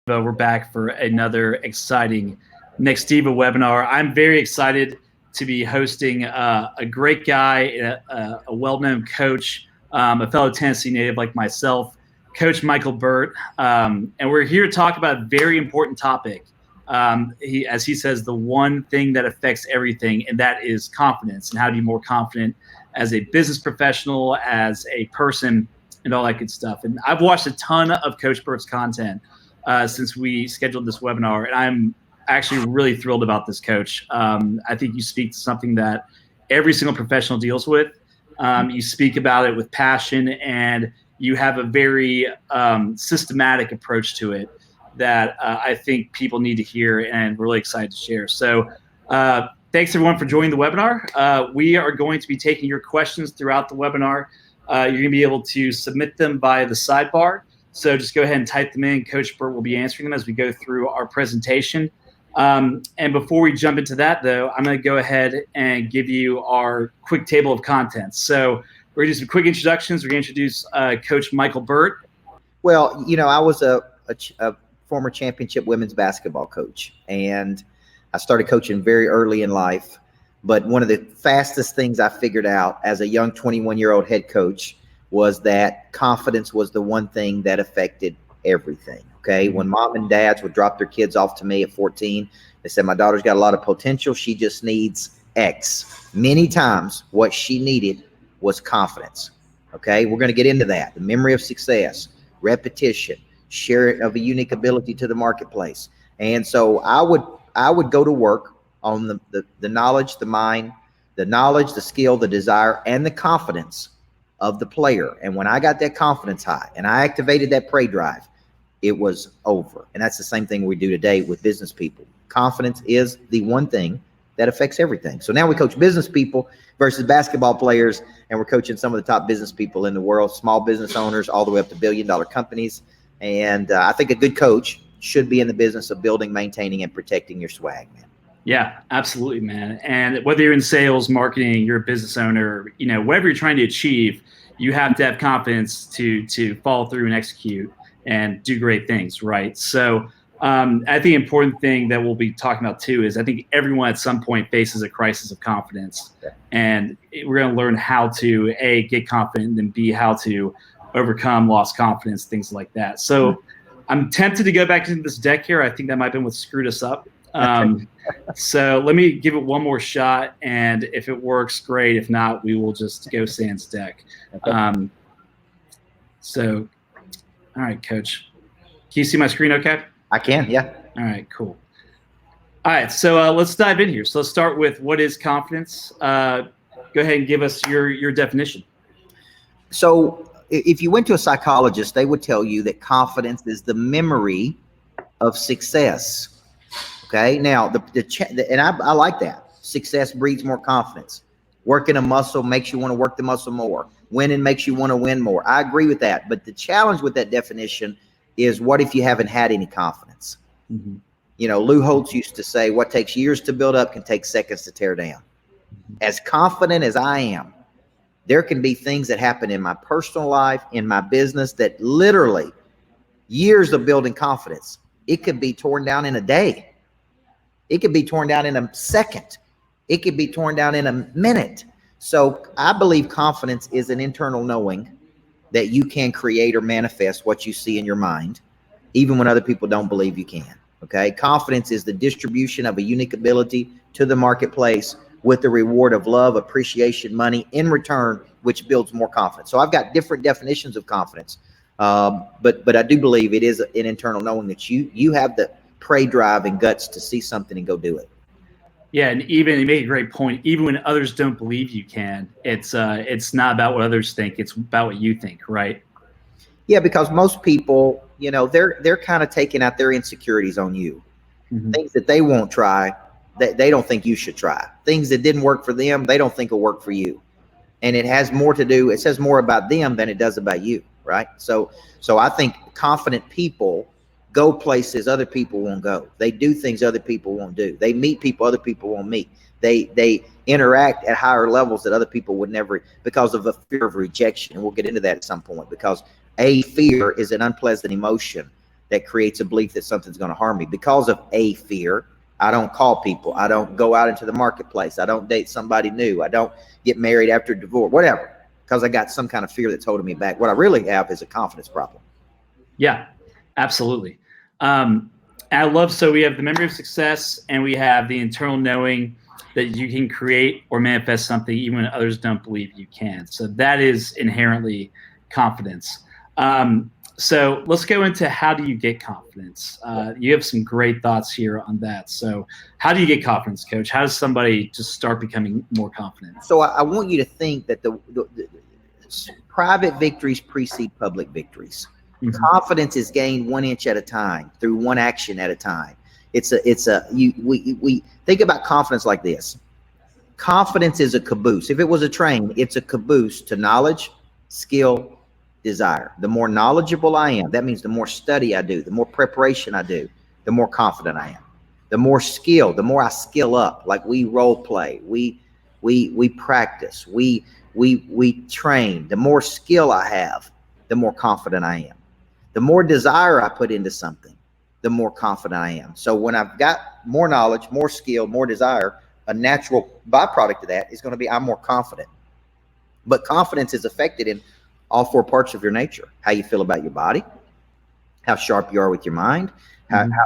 We're back for another exciting Nextiva webinar. I'm very excited to be hosting a great guy, a well-known coach, a fellow Tennessee native like myself, Coach Micheal Burt. And we're here to talk about a very important topic. As he says, the one thing that affects everything, and that is confidence, and how to be more confident as a business professional, as a person, and all that good stuff. And I've watched a ton of Coach Burt's content since we scheduled this webinar, and I'm actually really thrilled about this, Coach. I think you speak to something that every single professional deals with. You speak about it with passion, and you have a very systematic approach to it that I think people need to hear, and really excited to share. So thanks, everyone, for joining the webinar. We are going to be taking your questions throughout the webinar. You're going to be able to submit them via the sidebar. So just go ahead and type them in. Coach Burt will be answering them as we go through our presentation. And before we jump into that, though, I'm going to go ahead and give you our quick table of contents. So we're going to do some quick introductions. We're going to introduce Coach Micheal Burt. Well, you know, I was a former championship women's basketball coach, and I started coaching very early in life. But one of the fastest things I figured out as a young 21-year-old head coach was that confidence was the one thing that affected everything. Okay. When mom and dads would drop their kids off to me at 14, they said, my daughter's got a lot of potential. She just needs X. Many times what she needed was confidence. Okay. We're going to get into that. The memory of success, repetition, share of a unique ability to the marketplace. And so I would go to work on the knowledge, the mind, the knowledge, the skill, the desire, and the confidence of the player. And when I got that confidence high and I activated that prey drive, it was over. And that's the same thing we do today with business people. Confidence is the one thing that affects everything. So now we coach business people versus basketball players, and we're coaching some of the top business people in the world, small business owners, all the way up to billion-dollar companies. And I think a good coach should be in the business of building, maintaining, and protecting your swag, man. Yeah, absolutely, man. And whether you're in sales, marketing, you're a business owner, you know, whatever you're trying to achieve, you have to have confidence to follow through and execute and do great things, right? So I think the important thing that we'll be talking about too is I think everyone at some point faces a crisis of confidence. Yeah. And we're going to learn how to, A, get confident, and B, how to overcome lost confidence, things like that. So I'm tempted to go back into this deck here. I think that might have been what screwed us up. So let me give it one more shot, and if it works, great. If not, we will just go sans deck. So, all right, Coach. Can you see my screen okay? I can, yeah. All right, cool. All right, so let's dive in here. So let's start with what is confidence. Go ahead and give us your definition. So if you went to a psychologist, they would tell you that confidence is the memory of success. Okay. Now, I like that. Success breeds more confidence. Working a muscle makes you want to work the muscle more. Winning makes you want to win more. I agree with that. But the challenge with that definition is, what if you haven't had any confidence? Mm-hmm. You know, Lou Holtz used to say, what takes years to build up can take seconds to tear down. Mm-hmm. As confident as I am, there can be things that happen in my personal life, in my business, that literally years of building confidence, it could be torn down in a day. It could be torn down in a second. It could be torn down in a minute. So I believe confidence is an internal knowing that you can create or manifest what you see in your mind, even when other people don't believe you can. Okay. Confidence is the distribution of a unique ability to the marketplace with the reward of love, appreciation, money in return, which builds more confidence. So I've got different definitions of confidence. But I do believe it is an internal knowing that you have the prey drive and guts to see something and go do it. Yeah, and even you make a great point. Even when others don't believe you can, it's not about what others think; it's about what you think, right? Yeah, because most people, you know, they're kind of taking out their insecurities on you. Mm-hmm. Things that they won't try, that they don't think you should try. Things that didn't work for them, they don't think will work for you. And it has more to do. It says more about them than it does about you, right? So I think confident people go places other people won't go. They do things other people won't do. They meet people other people won't meet. They interact at higher levels that other people would never, because of a fear of rejection. And we'll get into that at some point, because a fear is an unpleasant emotion that creates a belief that something's going to harm me. Because of a fear, I don't call people. I don't go out into the marketplace. I don't date somebody new. I don't get married after divorce, whatever, because I got some kind of fear that's holding me back. What I really have is a confidence problem. Yeah, absolutely. I love, so we have the memory of success and we have the internal knowing that you can create or manifest something even when others don't believe you can. So that is inherently confidence. So let's go into how do you get confidence? You have some great thoughts here on that. So how do you get confidence, Coach? How does somebody just start becoming more confident? So I want you to think that the private victories precede public victories. Mm-hmm. Confidence is gained 1 inch at a time through one action at a time. We think about confidence like this. Confidence is a caboose. If it was a train, it's a caboose to knowledge, skill, desire. The more knowledgeable I am, that means the more study I do, the more preparation I do, the more confident I am. The more skill, the more I skill up. Like we role play, we practice, we train. The more skill I have, the more confident I am. The more desire I put into something, the more confident I am. So when I've got more knowledge, more skill, more desire, a natural byproduct of that is going to be I'm more confident. But confidence is affected in all 4 parts of your nature: how you feel about your body, how sharp you are with your mind,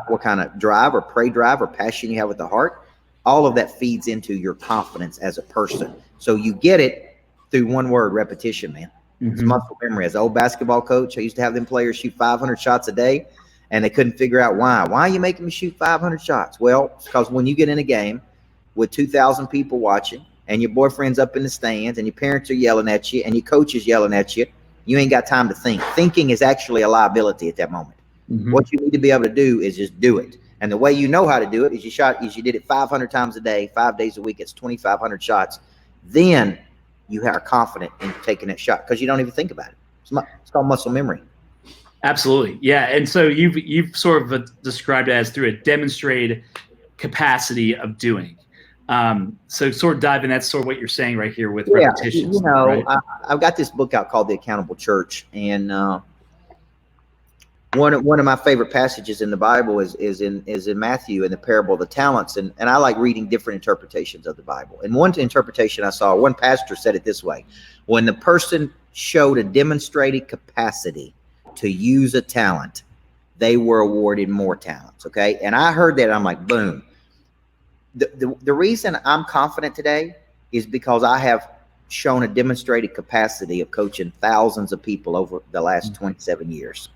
what kind of drive or drive or passion you have with the heart. All of that feeds into your confidence as a person. So you get it through one word: repetition, man. Mm-hmm. It's muscle memory. As an old basketball coach, I used to have them players shoot 500 shots a day, and they couldn't figure out why. Why are you making me shoot 500 shots? Well, it's because when you get in a game with 2,000 people watching, and your boyfriend's up in the stands, and your parents are yelling at you, and your coach is yelling at you, you ain't got time to think. Thinking is actually a liability at that moment. Mm-hmm. What you need to be able to do is just do it. And the way you know how to do it is you did it 500 times a day, 5 days a week. It's 2,500 shots. Then you are confident in taking that shot because you don't even think about it. It's called muscle memory. Absolutely. Yeah. And so you've sort of described it as through a demonstrated capacity of doing. So sort of dive in. That's sort of what you're saying right here with repetitions. You know, right? I've got this book out called The Accountable Church, and one of my favorite passages in the Bible is in Matthew, in the parable of the talents, and I like reading different interpretations of the Bible. And one interpretation I saw, one pastor said it this way: when the person showed a demonstrated capacity to use a talent, they were awarded more talents. Okay, and I heard that, and I'm like, boom. The reason I'm confident today is because I have shown a demonstrated capacity of coaching thousands of people over the last 27 years.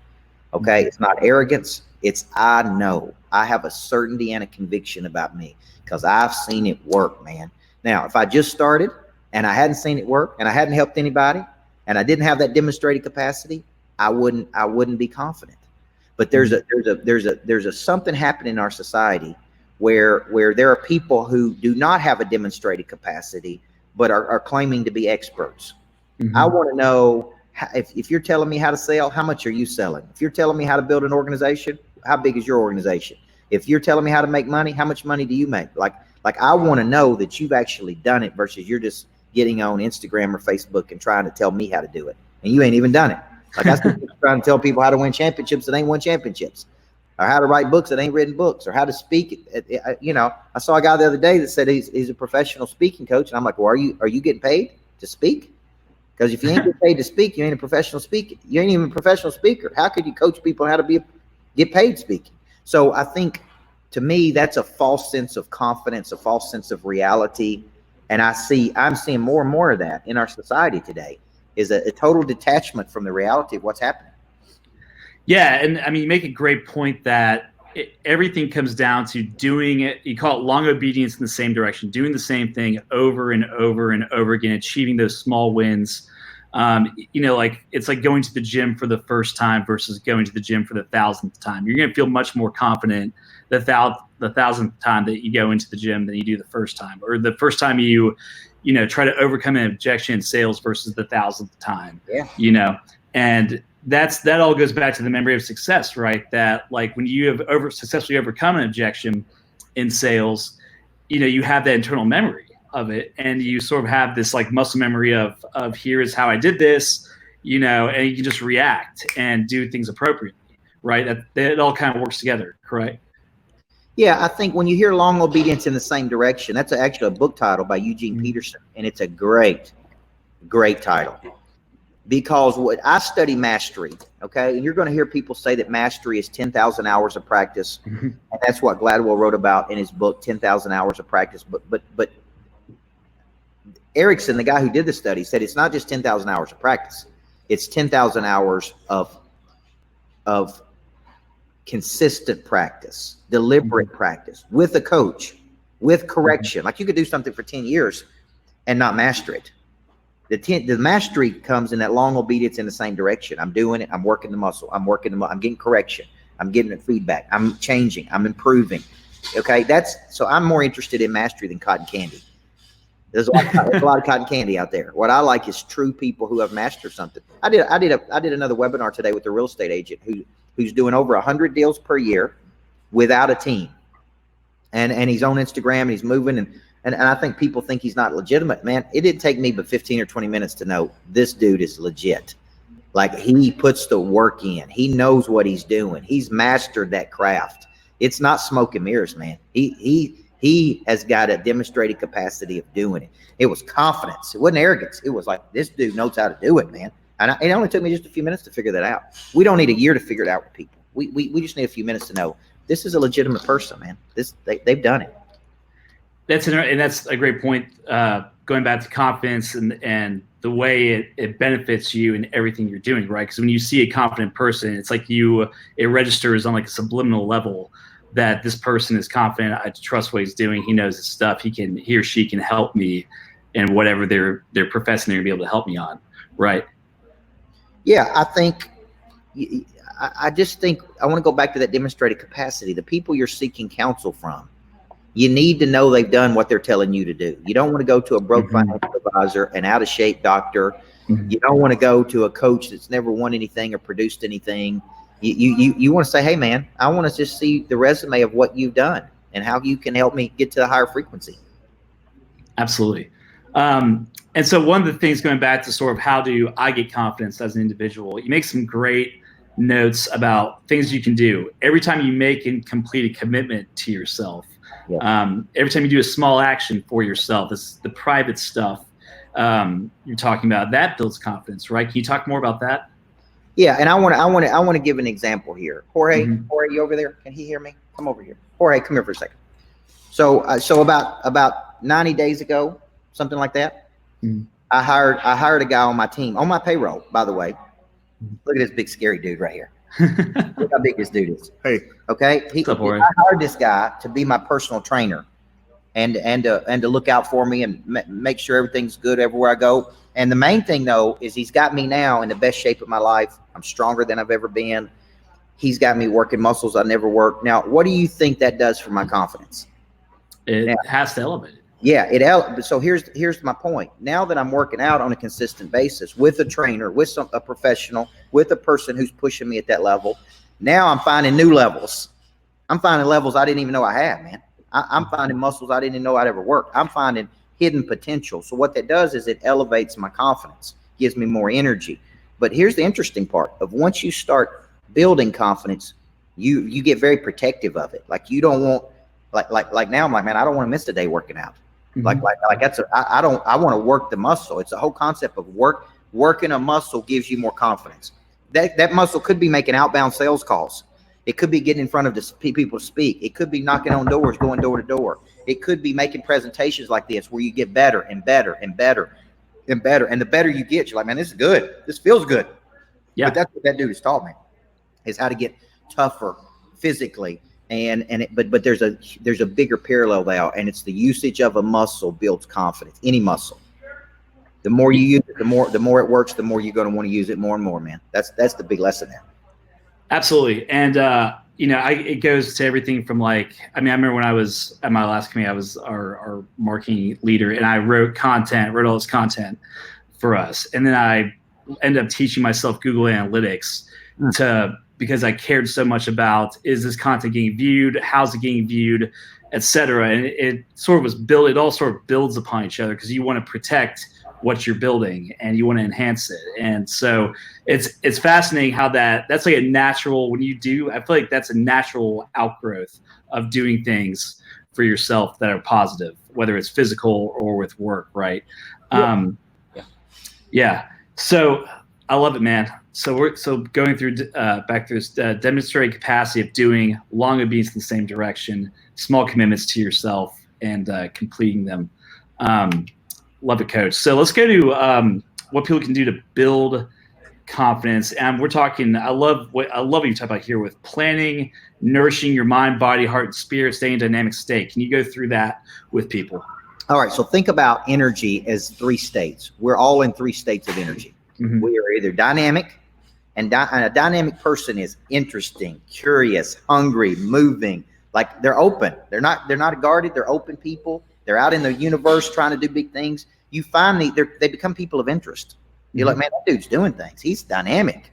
Okay. It's not arrogance. It's, I know I have a certainty and a conviction about me because I've seen it work, man. Now, if I just started and I hadn't seen it work and I hadn't helped anybody and I didn't have that demonstrated capacity, I wouldn't be confident. But there's a something happening in our society where there are people who do not have a demonstrated capacity, but are claiming to be experts. Mm-hmm. I want to know, if you're telling me how to sell, how much are you selling? If you're telling me how to build an organization, how big is your organization? If you're telling me how to make money, how much money do you make? Like I want to know that you've actually done it versus you're just getting on Instagram or Facebook and trying to tell me how to do it. And you ain't even done it. Like I still trying to tell people how to win championships that ain't won championships, or how to write books that ain't written books, or how to speak. You know, I saw a guy the other day that said he's a professional speaking coach, and I'm like, well, are you getting paid to speak? Because if you ain't getting paid to speak, you ain't a professional speaker. You ain't even a professional speaker. How could you coach people how to get paid speaking? So I think, to me, that's a false sense of confidence, a false sense of reality, and I'm seeing more and more of that in our society today. Is a total detachment from the reality of what's happening. Yeah, and I mean, you make a great point that everything comes down to doing it. You call it long obedience in the same direction, doing the same thing over and over and over again, achieving those small wins. You know, like it's like going to the gym for the first time versus going to the gym for the 1,000th time. You're going to feel much more confident the 1,000th time that you go into the gym than you do the first time, or the first time you try to overcome an objection in sales versus the 1,000th time. Yeah. And that all goes back to the memory of success, right? That like when you have successfully overcome an objection in sales, you have that internal memory of it, and you sort of have this like muscle memory of here is how I did this, and you can just react and do things appropriately. right? That it all kind of works together, correct? Yeah, I think when you hear long obedience in the same direction, that's actually a book title by Eugene Peterson, and it's a great title. Because what I study mastery, okay, and you're going to hear people say that mastery is 10,000 hours of practice, and that's what Gladwell wrote about in his book, 10,000 hours of practice. But Erickson, the guy who did the study, said it's not just 10,000 hours of practice; it's 10,000 hours of consistent practice, deliberate practice with a coach, with correction. Like you could do something for 10 years and not master it. The mastery comes in that long obedience in the same direction. I'm doing it. I'm working the muscle. I'm getting correction. I'm getting feedback. I'm changing. I'm improving. Okay. So I'm more interested in mastery than cotton candy. There's a lot of cotton candy out there. What I like is true people who have mastered something. I did another webinar today with a real estate agent who's doing over 100 deals per year without a team. And he's on Instagram and he's moving and I think people think he's not legitimate. Man, it didn't take me but 15 or 20 minutes to know this dude is legit. Like he puts the work in. He knows what he's doing. He's mastered that craft. It's not smoke and mirrors, man. He has got a demonstrated capacity of doing it. It was confidence. It wasn't arrogance. It was like, this dude knows how to do it, man. And it only took me just a few minutes to figure that out. We don't need a year to figure it out with people. We just need a few minutes to know this is a legitimate person, man. They've done it. That's a great point. Going back to confidence and the way it benefits you in everything you're doing, right? Because when you see a confident person, it's like it registers on like a subliminal level that this person is confident. I trust what he's doing. He knows his stuff. He or she can help me in whatever they're professing they're gonna be able to help me on, right? Yeah, I just think I want to go back to that demonstrated capacity. The people you're seeking counsel from, you need to know they've done what they're telling you to do. You don't want to go to a broke financial advisor, an out of shape doctor. You don't want to go to a coach that's never won anything or produced anything. You want to say, hey man, I want to just see the resume of what you've done and how you can help me get to the higher frequency. Absolutely. And so one of the things, going back to sort of how do I get confidence as an individual, you make some great notes about things you can do. Every time you make and complete a commitment to yourself, every time you do a small action for yourself, it's the private stuff you're talking about, that builds confidence, right? Can you talk more about that? Yeah, and I want to give an example here. Jorge, you over there? Can he hear me? Come over here. Jorge, come here for a second. So about 90 days ago, something like that, I hired a guy on my team, on my payroll, by the way. Look at this big scary dude right here. Look how big this dude is. Hey. Okay. I hired this guy to be my personal trainer and to look out for me and make sure everything's good everywhere I go. And the main thing though is he's got me now in the best shape of my life. I'm stronger than I've ever been. He's got me working muscles I never worked. Now, what do you think that does for my confidence? It has to elevate it. Yeah, so here's my point. Now that I'm working out on a consistent basis with a trainer, with a professional, with a person who's pushing me at that level, now I'm finding new levels. I'm finding levels I didn't even know I had, man. I'm finding muscles I didn't even know I'd ever work. I'm finding hidden potential. So what that does is it elevates my confidence, gives me more energy. But here's the interesting part of once you start building confidence, you get very protective of it. Like you don't want, like now I'm like, man, I don't want to miss a day working out. Like that's I want to work the muscle. It's the whole concept of working a muscle gives you more confidence. That muscle could be making outbound sales calls. It could be getting in front of the people to speak. It could be knocking on doors, going door to door. It could be making presentations like this where you get better and better and better and better. And the better you get, you're like, man, this is good. This feels good. Yeah. But that's what that dude has taught me, is how to get tougher physically. But there's a bigger parallel there, and it's the usage of a muscle builds confidence. Any muscle, the more you use it, the more it works, the more you're going to want to use it more and more, man. That's the big lesson there. Absolutely. And it goes to everything from I remember when I was at my last company, I was our marketing leader, and I wrote all this content for us, and then I ended up teaching myself Google Analytics because I cared so much about, is this content getting viewed? How's it getting viewed, et cetera? And it sort of was built, it all sort of builds upon each other because you want to protect what you're building and you want to enhance it. And so it's fascinating how that's like a natural, when you do, I feel like that's a natural outgrowth of doing things for yourself that are positive, whether it's physical or with work, right? Yeah. So I love it, man. So we're going through back through this demonstrating capacity of doing long obedience in the same direction, small commitments to yourself, and completing them. Love it, Coach. So let's go to what people can do to build confidence. And we're talking, I love what you talk about here with planning, nourishing your mind, body, heart, and spirit, staying in a dynamic state. Can you go through that with people? All right. So think about energy as 3 states. We're all in 3 states of energy. Mm-hmm. We are either dynamic, and a dynamic person is interesting, curious, hungry, moving. Like they're open. They're not guarded. They're open people. They're out in the universe trying to do big things. You find they become people of interest. You're like, man, that dude's doing things. He's dynamic.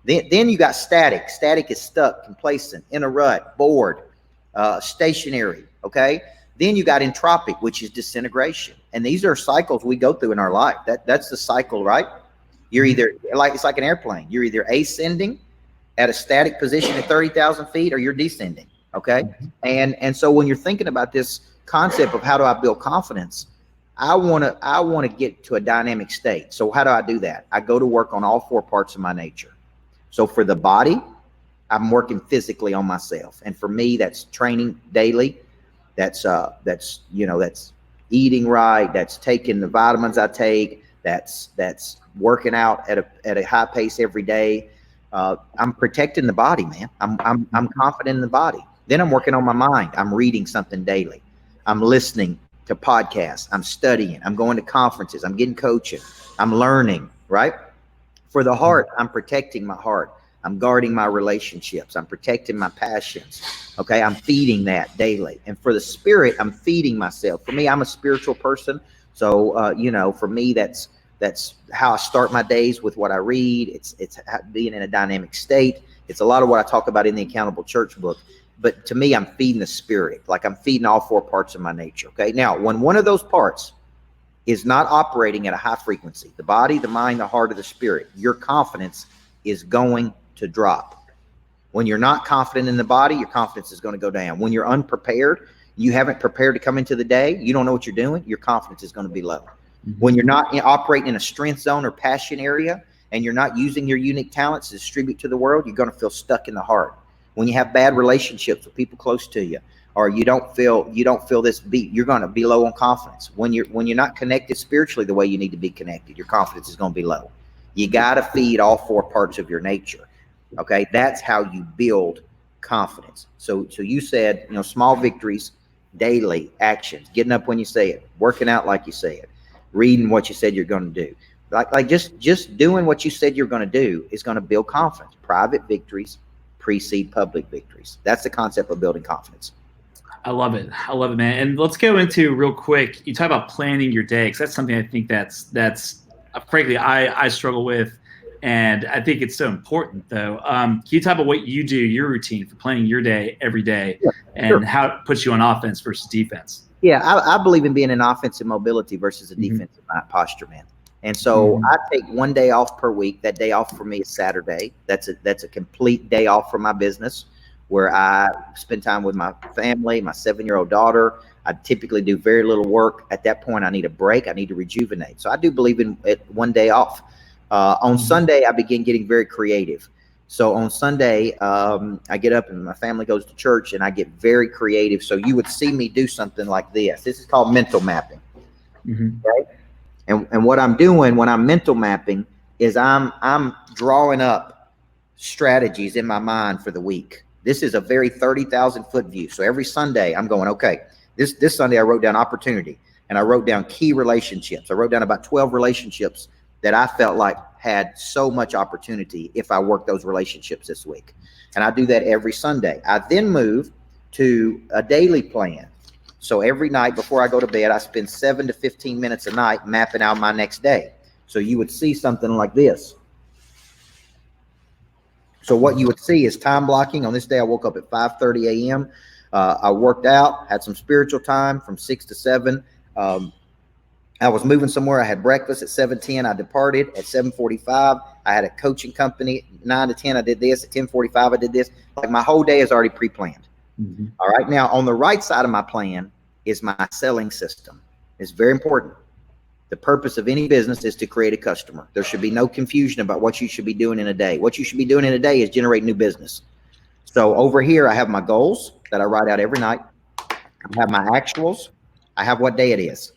Then you got static. Static is stuck, complacent, in a rut, bored, stationary. Okay. Then you got entropic, which is disintegration. And these are cycles we go through in our life. That's the cycle, right? You're either it's like an airplane. You're either ascending at a static position at 30,000 feet, or you're descending. Okay. And so when you're thinking about this concept of how do I build confidence, I want to get to a dynamic state. So how do I do that? I go to work on all 4 parts of my nature. So for the body, I'm working physically on myself. And for me, that's training daily. That's eating right. That's taking the vitamins I take. That's working out at a high pace every day. I'm protecting the body, man. I'm confident in the body. Then I'm working on my mind. I'm reading something daily. I'm listening to podcasts. I'm studying. I'm going to conferences. I'm getting coaching. I'm learning, right? For the heart, I'm protecting my heart. I'm guarding my relationships. I'm protecting my passions. Okay. I'm feeding that daily. And for the spirit, I'm feeding myself. For me, I'm a spiritual person. So, for me, that's how I start my days, with what I read. It's being in a dynamic state. It's a lot of what I talk about in the Accountable Church book. But to me, I'm feeding the spirit. Like I'm feeding all 4 parts of my nature. Okay. Now, when one of those parts is not operating at a high frequency, the body, the mind, the heart, or the spirit, your confidence is going to drop. When you're not confident in the body, your confidence is going to go down. When you're unprepared, you haven't prepared to come into the day, you don't know what you're doing, your confidence is going to be low. When you're not operating in a strength zone or passion area, and you're not using your unique talents to distribute to the world, you're going to feel stuck in the heart. When you have bad relationships with people close to you, or you don't feel this beat, you're going to be low on confidence. When you're not connected spiritually the way you need to be connected, your confidence is going to be low. You got to feed all 4 parts of your nature. Okay, that's how you build confidence. So you said, small victories, daily actions, getting up when you say it, working out like you say it, reading what you said you're going to do. Like just doing what you said you're going to do is going to build confidence. Private victories precede public victories. That's the concept of building confidence. I love it, man. And let's go into real quick. You talk about planning your day, because that's something I think that's frankly I struggle with, and I think it's so important. Though, can you talk about what you do, your routine for planning your day every day, and how it puts you on offense versus defense? Yeah, I believe in being an offensive mobility versus a defensive posture, man. And so I take 1 day off per week. That day off for me is Saturday. That's a complete day off from my business, where I spend time with my family, my 7-year-old daughter. I typically do very little work. At that point, I need a break. I need to rejuvenate. So I do believe in it, 1 day off. On Sunday, I begin getting very creative. So on Sunday, I get up and my family goes to church, and I get very creative. So you would see me do something like this. This is called mental mapping. Right? And what I'm doing when I'm mental mapping is I'm drawing up strategies in my mind for the week. This is a very 30,000 foot view. So every Sunday I'm going, okay, this Sunday I wrote down opportunity, and I wrote down key relationships. I wrote down about 12 relationships that I felt like had so much opportunity if I worked those relationships this week. And I do that every Sunday. I then move to a daily plan. So every night before I go to bed, I spend 7 to 15 minutes a night mapping out my next day. So you would see something like this. So what you would see is time blocking. On this day, I woke up at 5:30 a.m. I worked out, had some spiritual time from 6 to 7. I was moving somewhere. I had breakfast at 7:10. I departed at 7:45. I had a coaching company 9 to 10. I did this at 10:45. I did this. Like my whole day is already pre-planned. Mm-hmm. All right. Now on the right side of my plan is my selling system. It's very important. The purpose of any business is to create a customer. There should be no confusion about what you should be doing in a day. What you should be doing in a day is generate new business. So over here, I have my goals that I write out every night. I have my actuals. I have what day it is.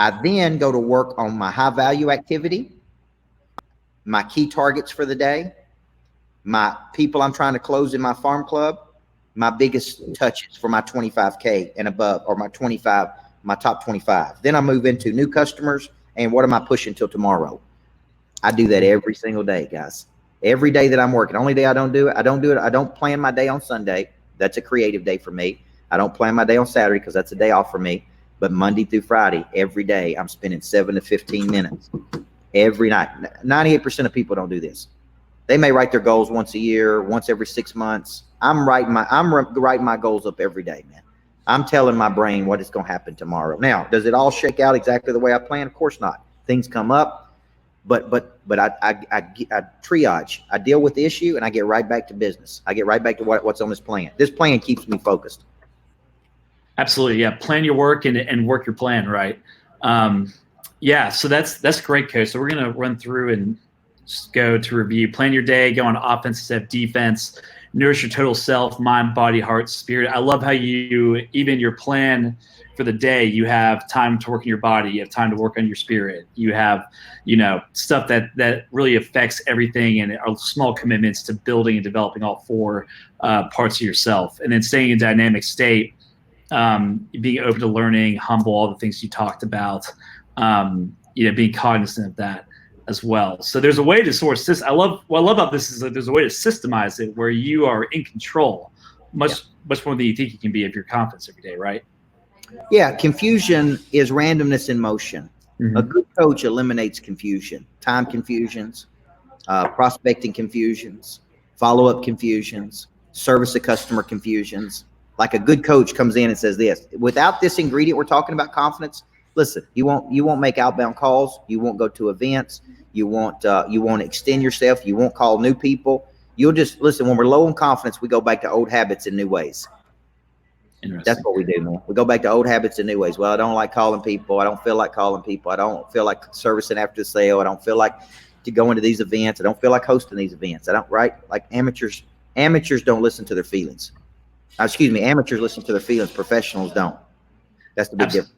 I then go to work on my high value activity, my key targets for the day, my people I'm trying to close in my farm club, my biggest touches for my 25K and above, or my top 25. Then I move into new customers and what am I pushing till tomorrow? I do that every single day, guys. Every day that I'm working. Only day I don't do it. I don't plan my day on Sunday. That's a creative day for me. I don't plan my day on Saturday because that's a day off for me. But Monday through Friday, every day, I'm spending 7 to 15 minutes every night. 98% of people don't do this. They may write their goals once a year, once every 6 months. I'm writing my goals up every day, man. I'm telling my brain what is going to happen tomorrow. Now, does it all shake out exactly the way I planned? Of course not. Things come up, but I triage. I deal with the issue, and I get right back to business. I get right back to what's on this plan. This plan keeps me focused. Absolutely, yeah. Plan your work and work your plan, right? Yeah, so that's great, Coach. So we're gonna run through and just go to review. Plan your day. Go on offense instead of defense. Nourish your total self, mind, body, heart, spirit. I love how you, even your plan for the day, you have time to work in your body. You have time to work on your spirit. You have, stuff that really affects everything and are small commitments to building and developing all four parts of yourself. And then staying in dynamic state, being open to learning, humble, all the things you talked about, being cognizant of that as well. So there's a way to source this. What I love about this is that there's a way to systemize it where you are in control much more than you think you can be of your confidence every day, right? Yeah, confusion is randomness in motion. Mm-hmm. A good coach eliminates confusion, time confusions, prospecting confusions, follow-up confusions, service to customer confusions. Like a good coach comes in and says this, without this ingredient we're talking about, confidence, listen, you won't make outbound calls, you won't go to events, you won't extend yourself, you won't call new people. You'll just listen. When we're low on confidence, we go back to old habits in new ways. That's what we do, man. We go back to old habits in new ways. Well, I don't like calling people. I don't feel like calling people. I don't feel like servicing after the sale. I don't feel like to go into these events. I don't feel like hosting these events. Right? Like amateurs don't listen to their feelings. Amateurs listen to their feelings. Professionals don't. That's the big difference.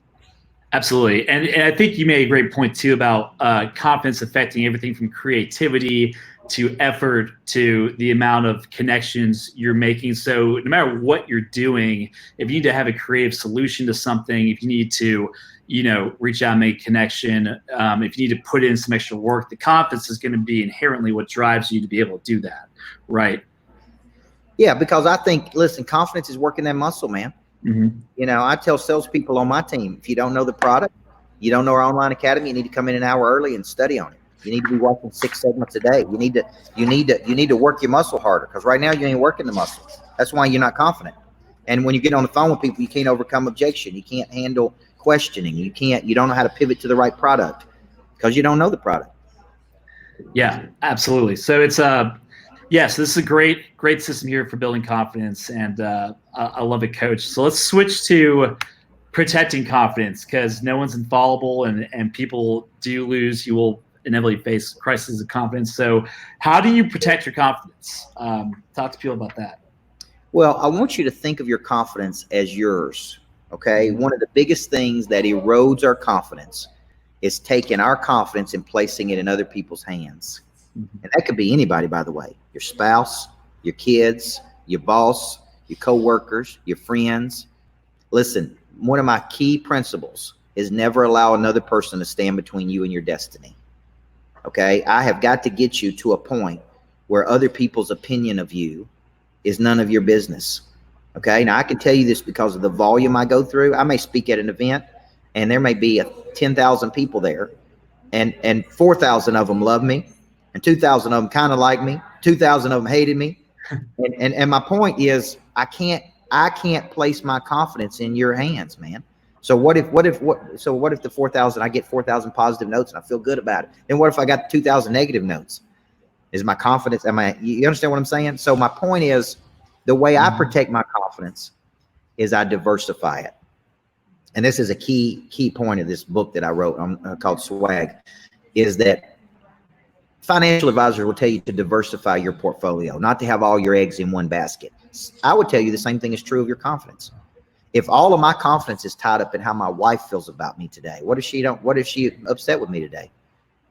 Absolutely. And I think you made a great point too about confidence affecting everything from creativity to effort to the amount of connections you're making. So no matter what you're doing, if you need to have a creative solution to something, if you need to, reach out and make a connection, if you need to put in some extra work, the confidence is going to be inherently what drives you to be able to do that. Right. Yeah, because I think, listen, confidence is working that muscle, man. Mm-hmm. I tell salespeople on my team, if you don't know the product, you don't know our online academy, you need to come in an hour early and study on it. You need to be watching 6 segments a day. You need to work your muscle harder because right now you ain't working the muscle. That's why you're not confident. And when you get on the phone with people, you can't overcome objection. You can't handle questioning. You don't know how to pivot to the right product because you don't know the product. Yeah, absolutely. So it's so this is a great system here for building confidence, and I love it, Coach. So let's switch to protecting confidence because no one's infallible, and people do lose. You will inevitably face crises of confidence. So how do you protect your confidence? Talk to people about that. Well, I want you to think of your confidence as yours. Okay. Mm-hmm. One of the biggest things that erodes our confidence is taking our confidence and placing it in other people's hands. Mm-hmm. And that could be anybody, by the way, your spouse, your kids, your boss, your coworkers, your friends. Listen, one of my key principles is never allow another person to stand between you and your destiny. Okay. I have got to get you to a point where other people's opinion of you is none of your business. Okay. Now I can tell you this because of the volume I go through. I may speak at an event and there may be 10,000 people there and 4,000 of them love me and 2,000 of them kind of like me. 2,000 of them hated me. And my point is I can't place my confidence in your hands, man. So what if the 4,000, I get 4,000 positive notes and I feel good about it? Then what if I got 2,000 negative notes? Is my confidence, you understand what I'm saying? So my point is, the way I protect my confidence is I diversify it. And this is a key point of this book that I wrote called Swag, is that financial advisors will tell you to diversify your portfolio, not to have all your eggs in one basket. I would tell you the same thing is true of your confidence. If all of my confidence is tied up in how my wife feels about me today, what if she upset with me today?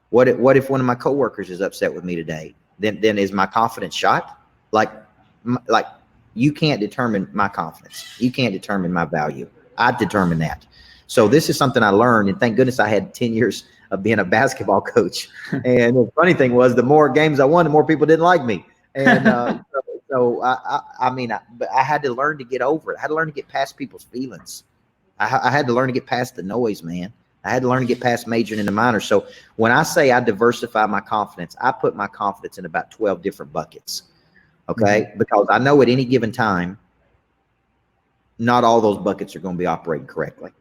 What if one of my coworkers is upset with me today? Then is my confidence shot? Like you can't determine my confidence. You can't determine my value. I determine that. So this is something I learned, and thank goodness I had 10 years of being a basketball coach. And the funny thing was, the more games I won, the more people didn't like me. And but I had to learn to get over it. I had to learn to get past people's feelings. I had to learn to get past the noise, man. I had to learn to get past majoring into minor. So when I say I diversify my confidence, I put my confidence in about 12 different buckets. Okay. Because I know at any given time, not all those buckets are going to be operating correctly.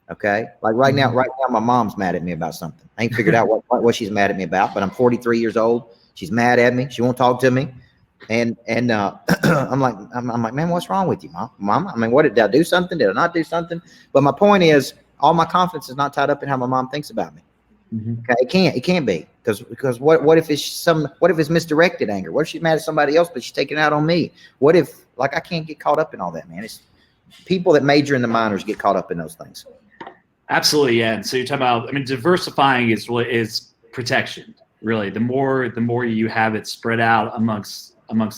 Okay. Like right now, my mom's mad at me about something. I ain't figured out what she's mad at me about, but I'm 43 years old. She's mad at me. She won't talk to me. And I'm like, man, what's wrong with you, mom? I mean, what did I do something? Did I not do something? But my point is, all my confidence is not tied up in how my mom thinks about me. Okay, it can't be, because what if it's misdirected anger? What if she's mad at somebody else, but she's taking it out on me? What if, I can't get caught up in all that, man. It's people that major in the minors get caught up in those things. Absolutely, yeah. And so you're talking about, diversifying is protection. Really, the more you have it spread out amongst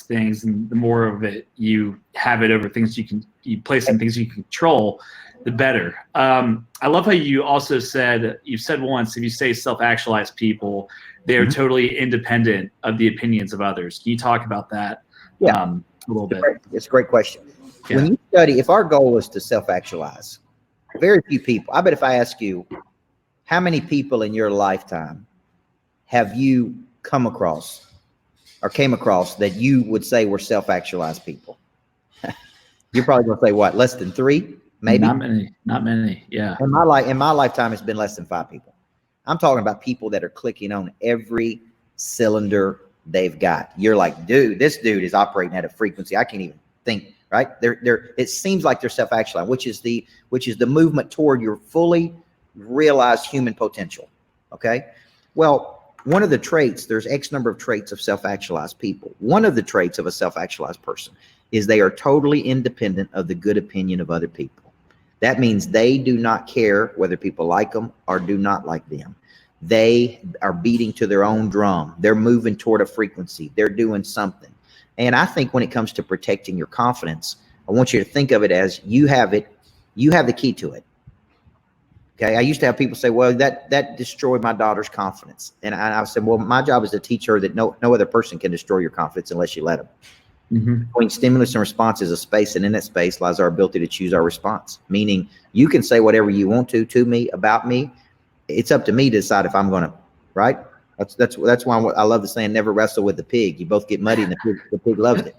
things, and the more of it you have it over things you place in things you can control, the better. I love how you also said once, if you say self-actualized people, they're totally independent of the opinions of others. Can you talk about that a little bit? It's a great question. Yeah. When you study, if our goal is to self-actualize, very few people, I bet if I ask you, how many people in your lifetime have you come across or came across that you would say were self-actualized people? You're probably going to say what, less than 3? Maybe not many. Yeah. In my lifetime, it's been less than 5 people. I'm talking about people that are clicking on every cylinder they've got. You're like, dude, this dude is operating at a frequency I can't even think. Right? It seems like they're self-actualized, which is the movement toward your fully realized human potential. Okay. Well, one of the traits, there's X number of traits of self-actualized people. One of the traits of a self-actualized person is they are totally independent of the good opinion of other people. That means they do not care whether people like them or do not like them. They are beating to their own drum. They're moving toward a frequency. They're doing something. And I think when it comes to protecting your confidence, I want you to think of it as you have the key to it. Okay. I used to have people say, well, that destroyed my daughter's confidence. And I said, well, my job is to teach her that no other person can destroy your confidence unless you let them. Between stimulus and response is a space, and in that space lies our ability to choose our response. Meaning you can say whatever you want to me, about me. It's up to me to decide if I'm going to, right? That's why I love the saying, never wrestle with the pig. You both get muddy and the pig loves it.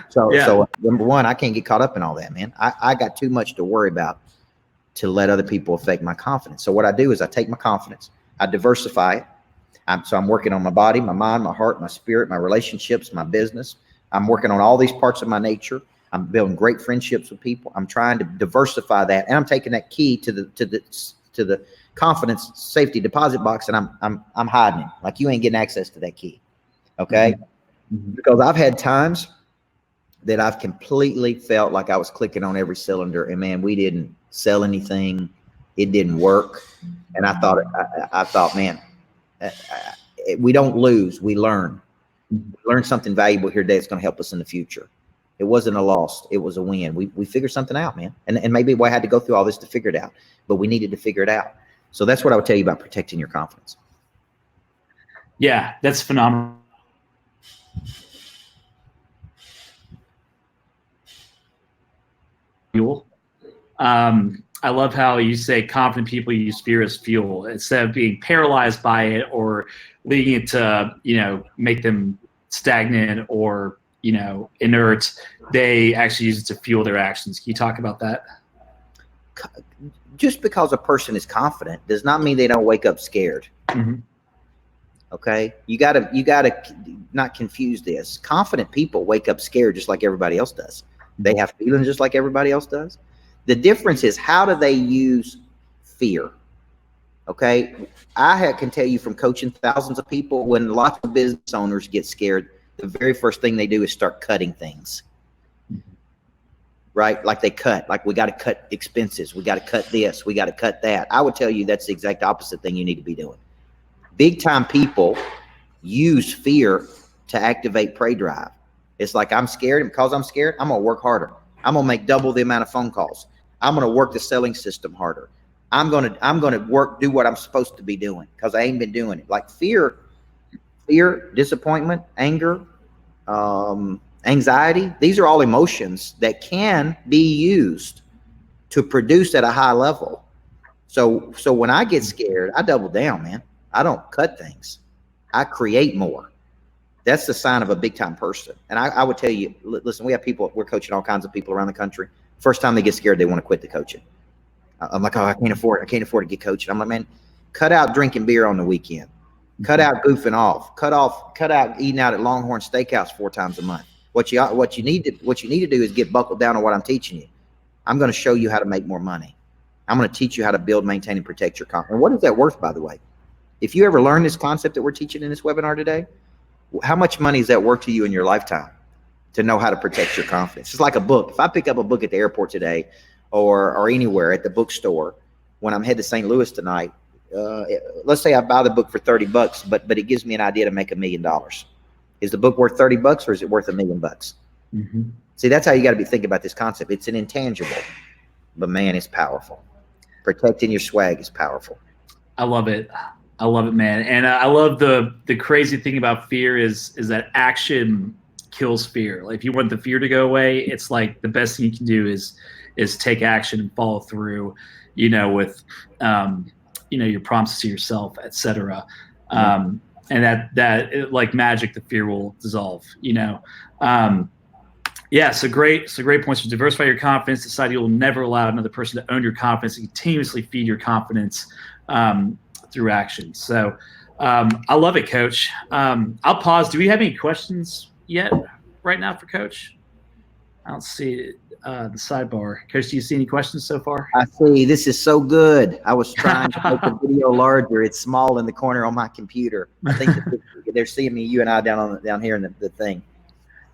So number one, I can't get caught up in all that, man. I got too much to worry about to let other people affect my confidence. So what I do is I take my confidence, I diversify it. I'm working on my body, my mind, my heart, my spirit, my relationships, my business. I'm working on all these parts of my nature. I'm building great friendships with people. I'm trying to diversify that, and I'm taking that key to the confidence safety deposit box, and I'm hiding it. Like, you ain't getting access to that key. Okay. Because I've had times that I've completely felt like I was clicking on every cylinder, and man, we didn't sell anything. It didn't work. And I thought, man, we don't lose, we learn. We learn something valuable here today that's going to help us in the future. It wasn't a loss, it was a win. We figured something out, man. And maybe I had to go through all this to figure it out, but we needed to figure it out. So that's what I would tell you about protecting your confidence. Yeah, that's phenomenal. Fuel. I love how you say confident people use fear as fuel instead of being paralyzed by it or leading it to, make them stagnant or, inert, they actually use it to fuel their actions. Can you talk about that? Just because a person is confident does not mean they don't wake up scared. Mm-hmm. Okay, you gotta not confuse this. Confident people wake up scared just like everybody else does. They have feelings just like everybody else does. The difference is, how do they use fear? Okay, can tell you from coaching thousands of people, when lots of business owners get scared, the very first thing they do is start cutting things. Right? Like they cut, like we got to cut expenses. We got to cut this. We got to cut that. I would tell you that's the exact opposite thing you need to be doing. Big time people use fear to activate prey drive. It's like, I'm scared, and because I'm scared, I'm going to work harder. I'm going to make double the amount of phone calls. I'm going to work the selling system harder. I'm going to do what I'm supposed to be doing because I ain't been doing it. Like fear, disappointment, anger, anxiety. These are all emotions that can be used to produce at a high level. So when I get scared, I double down, man. I don't cut things. I create more. That's the sign of a big time person. And I would tell you, listen, we have people, we're coaching all kinds of people around the country. First time they get scared, they want to quit the coaching. I'm like, oh, I can't afford to get coaching. I'm like, man, cut out drinking beer on the weekend. Cut out goofing off. Cut out eating out at Longhorn Steakhouse 4 times a month. What you need to do is get buckled down on what I'm teaching you. I'm going to show you how to make more money. I'm going to teach you how to build, maintain, and protect your confidence. And what is that worth, by the way? If you ever learn this concept that we're teaching in this webinar today, how much money is that worth to you in your lifetime to know how to protect your confidence? It's like a book. If I pick up a book at the airport today or anywhere at the bookstore when I'm headed to St. Louis tonight, let's say I buy the book for $30, but it gives me an idea to make $1 million. Is the book worth $30 or is it worth $1 million? Mm-hmm. See, that's how you got to be thinking about this concept. It's an intangible, but man, it's powerful. Protecting your swag is powerful. I love it. I love it, man. And I love the crazy thing about fear is that action kills fear. Like if you want the fear to go away, it's like the best thing you can do is take action and follow through, with, your promises to yourself, et cetera. And that like magic, the fear will dissolve, Yeah, so great points. To diversify your confidence, decide you will never allow another person to own your confidence and continuously feed your confidence through action. So I love it, Coach. I'll pause. Do we have any questions yet right now for Coach? I don't see the sidebar. Coach, do you see any questions so far? I see. This is so good. I was trying to make the video larger. It's small in the corner on my computer. I think they're seeing me, you and I down here in the thing.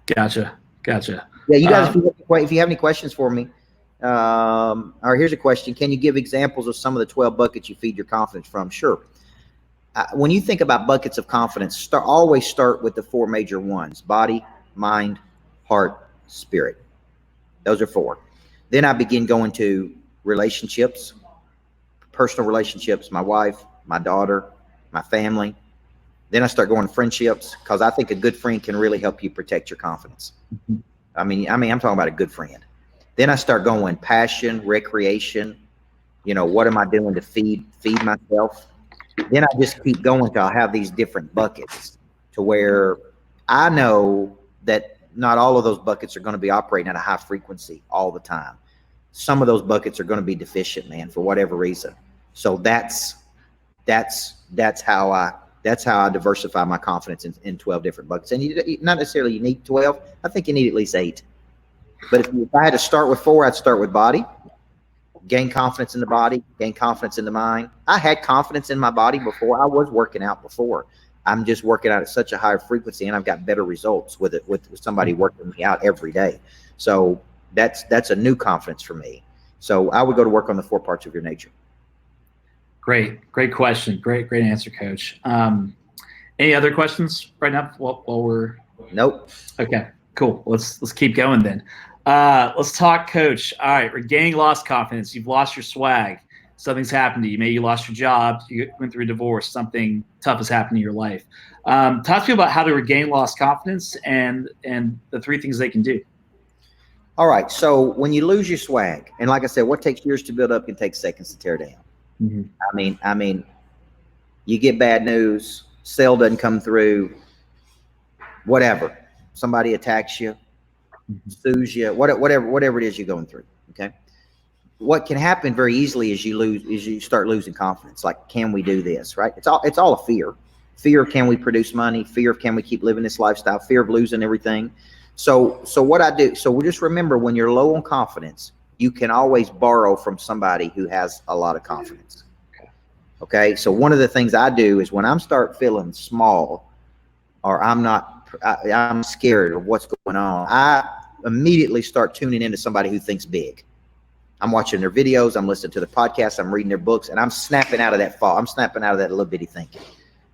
Gotcha. Yeah, you guys, if you have any questions for me, or here's a question. Can you give examples of some of the 12 buckets you feed your confidence from? Sure. When you think about buckets of confidence, always start with the 4 major ones: body, mind, heart, spirit. Those are 4. Then I begin going to relationships, personal relationships, my wife, my daughter, my family. Then I start going to friendships, because I think a good friend can really help you protect your confidence. Mm-hmm. I mean, I'm talking about a good friend. Then I start going passion, recreation. What am I doing to feed myself? Then I just keep going till I have these different buckets to where I know that not all of those buckets are going to be operating at a high frequency all the time. Some of those buckets are going to be deficient, man, for whatever reason. So that's how I diversify my confidence in 12 different buckets. And not necessarily you need 12. I think you need at least 8. But if I had to start with 4, I'd start with body. Gain confidence in the body, gain confidence in the mind. I had confidence in my body before. I was working out before. I'm just working out at such a higher frequency, and I've got better results with it, with somebody working me out every day. So that's a new confidence for me. So I would go to work on the 4 parts of your nature. Great question. Great answer, Coach. Any other questions right now while we're? Nope. Okay, cool. Let's keep going then. Let's talk, Coach. All right, regaining lost confidence. You've lost your swag. Something's happened to you. Maybe you lost your job. You went through a divorce. Something tough has happened in your life. Talk to me about how to regain lost confidence and the 3 things they can do. All right. So when you lose your swag, and like I said, what takes years to build up can take seconds to tear down. Mm-hmm. I mean, you get bad news, sale doesn't come through, whatever. somebody attacks you, sues you, whatever it is you're going through. Okay. What can happen very easily is you start losing confidence. Like, can we do this? Right. It's all a fear. Fear of, can we produce money? Fear of, can we keep living this lifestyle? Fear of losing everything. So what I do, so we just remember, when you're low on confidence, you can always borrow from somebody who has a lot of confidence. Okay. So one of the things I do is, when I'm start feeling small, or I'm scared of what's going on, I immediately start tuning into somebody who thinks big. I'm watching their videos, I'm listening to their podcasts, I'm reading their books, and I'm snapping out of that fall. I'm snapping out of that little bitty thinking.